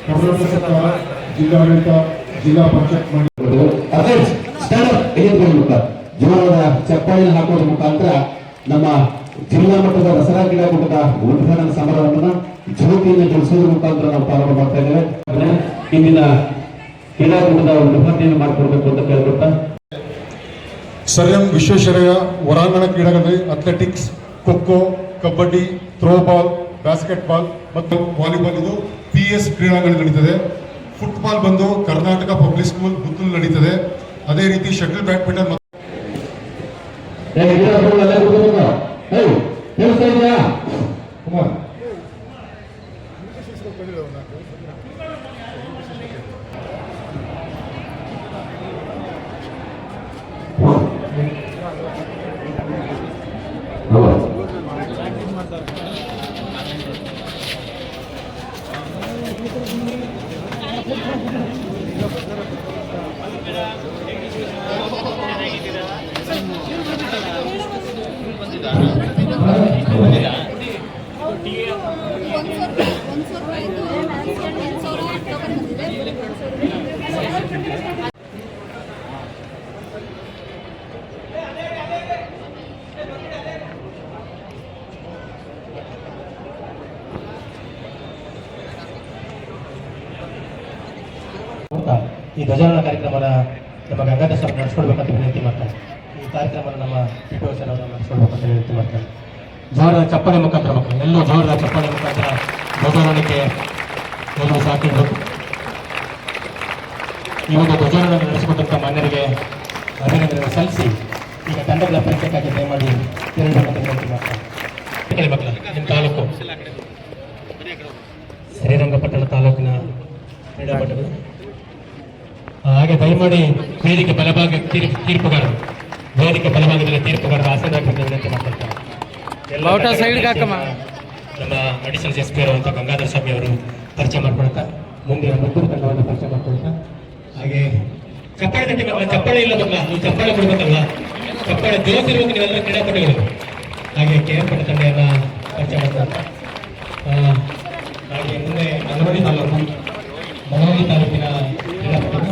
ಕರ್ನಾಟಕ ಸರ್ಕಾರ, ಜಿಲ್ಲಾಡಳಿತ, ಜಿಲ್ಲಾ ಪಂಚಾಯತ್ ಜೋರಾದ ಚಪ್ಪಾಳೆ ಹಾಕೋದ್ರ ಮುಖಾಂತರ ನಮ್ಮ ಜಿಲ್ಲಾ ಮಟ್ಟದ ದಸರಾ ಕ್ರೀಡಾಕೂಟದ ಉದ್ಘಾಟನಾ ಸಮಾರಂಭವನ್ನು ಜ್ಯೋತಿಯನ್ನು ಬೆಳೆಸೋದ್ರ ಮುಖಾಂತರ ನಾವು ಪ್ರಾರಂಭ ಮಾಡ್ತಾ ಇದ್ದೇವೆ. ಇಂದಿನ ಕ್ರೀಡಾಕೂಟದ ಉದ್ಘಾಟನೆಯನ್ನು ಮಾಡಿಕೊಡ್ಬೇಕು ಅಂತ ಕೇಳ್ಕೊಳ್ತಾ ಸರ್ ಎಂ ವಿಶ್ವೇಶ್ವರಯ್ಯ ಹೊರಾಂಗಣ ಕ್ರೀಡಾಂಗಣದಲ್ಲಿ athletics, kho kho, kabaddi, throwball, basketball ಮತ್ತು ವಾಲಿಬಾಲ್ ಇದು PS ಕ್ರೀಡಾಂಗಣ ನಡೀತದೆ. ಫುಟ್ಬಾಲ್ ಬಂದು ಕರ್ನಾಟಕ ಪಬ್ಲಿಕ್ ಸ್ಕೂಲ್ ಪುತ್ತೂರು ನಡೀತದೆ. ಅದೇ ರೀತಿ ಶಟಲ್ ಬ್ಯಾಡ್ಮಿಂಟನ್ ಕುಮಾರ್ ಈ ಧ್ವಜಾರೋಹಣ ಕಾರ್ಯಕ್ರಮನ ನಮ್ಮ ಗಂಗಾಧರ ಸರ್ ನಡೆಸ್ಕೊಡ್ಬೇಕಂತ ವಿನಂತಿ ಮಾಡ್ತಾರೆ. ಈ ಕಾರ್ಯಕ್ರಮನ ನಮ್ಮ ಟಿಪಿ ಸರ್ ಅವರು ನಡೆಸ್ಕೊಡ್ಬೇಕಂತ ವಿನಂತಿ ಮಾಡ್ತಾರೆ. ಜೋರದ ಚಪ್ಪಾಳೆ ಮುಖಾಂತರ ಮಕ್ಕಳು ಎಲ್ಲೂ ಜೋರದ ಚಪ್ಪಾಳೆ ಮುಖಾಂತರ ಧ್ವಜಾರೋಹಣಕ್ಕೆ ಎಲ್ಲರೂ ಸಾಕಿಡಬೇಕು. ಈ ಒಂದು ಧ್ವಜಾರೋಹಣ ನಡೆಸಿಕೊಟ್ಟಂಥ ಮಾನ್ಯರಿಗೆ ಅಭಿನಂದನೆ ಸಲ್ಲಿಸಿ ಈಗ ತಂಡಗಳ ಪರಿಚಯಕ್ಕಾಗಿ ದಯಮಾಡಿ ತೆರಳಬೇಕಂತ ವಿನಂತಿ ಮಾಡ್ತಾರೆ. ಮಕ್ಕಳ ನಿಮ್ಮ ತಾಲೂಕು ಶ್ರೀರಂಗಪಟ್ಟಣ ತಾಲೂಕಿನ ಕ್ರೀಡಾಪಟುಗಳು ಹಾಗೆ ದಯಮಾಡಿ ವೇದಿಕೆ ಬಲಭಾಗ ತೀರ್ಪುಗಾರರು ವೇದಿಕೆ ಬಲಭಾಗದಲ್ಲಿ ತೀರ್ಪುಗಾರರು ಆಸನಕ್ಕೆ ವಿನಂತಿ ಮಾಡ್ತಾರೆ. ನಮ್ಮ ಅಡಿಷನಲ್ ಎಸ್ ಪಿ ಇರುವಂಥ ಗಂಗಾಧರ ಸ್ವಾಮಿ ಅವರು ಪರಿಚಯ ಮಾಡ್ಕೊಳ್ತಾ ಮುಂದಿನ ಮದ್ದೂರು ತಂಡವನ್ನು ಪರಿಚಯ ಮಾಡ್ಕೊಳ್ತಾ ಹಾಗೆ ಚಪ್ಪಾಳೆ ತಟ್ಟಿ ಮಕ್ಕಳ ಚಪ್ಪಾಳೆ ಇಲ್ಲ ಮಕ್ಕಳ ನೀವು ಚಪ್ಪಾಳೆ ಕೊಡ್ಬೇಕಲ್ಲ, ಚಪ್ಪಾಳೆ ಜೋಸಿರ್ಬೇಕು ನೀವೆಲ್ಲ ಕ್ರೀಡಾಪಟುಗಳು. ಹಾಗೆ KM ಪಟ್ಟ ತಂಡೆಯನ್ನ ಪರಿಚಯ ಮಾಡ್ಕೊಳ್ತಾ ಹಾಗೆ ಮುಂದೆ ಮಳವಳ್ಳಿ ತಾಲೂಕಿನ ಕ್ರೀಡಾಪಟುಗಳು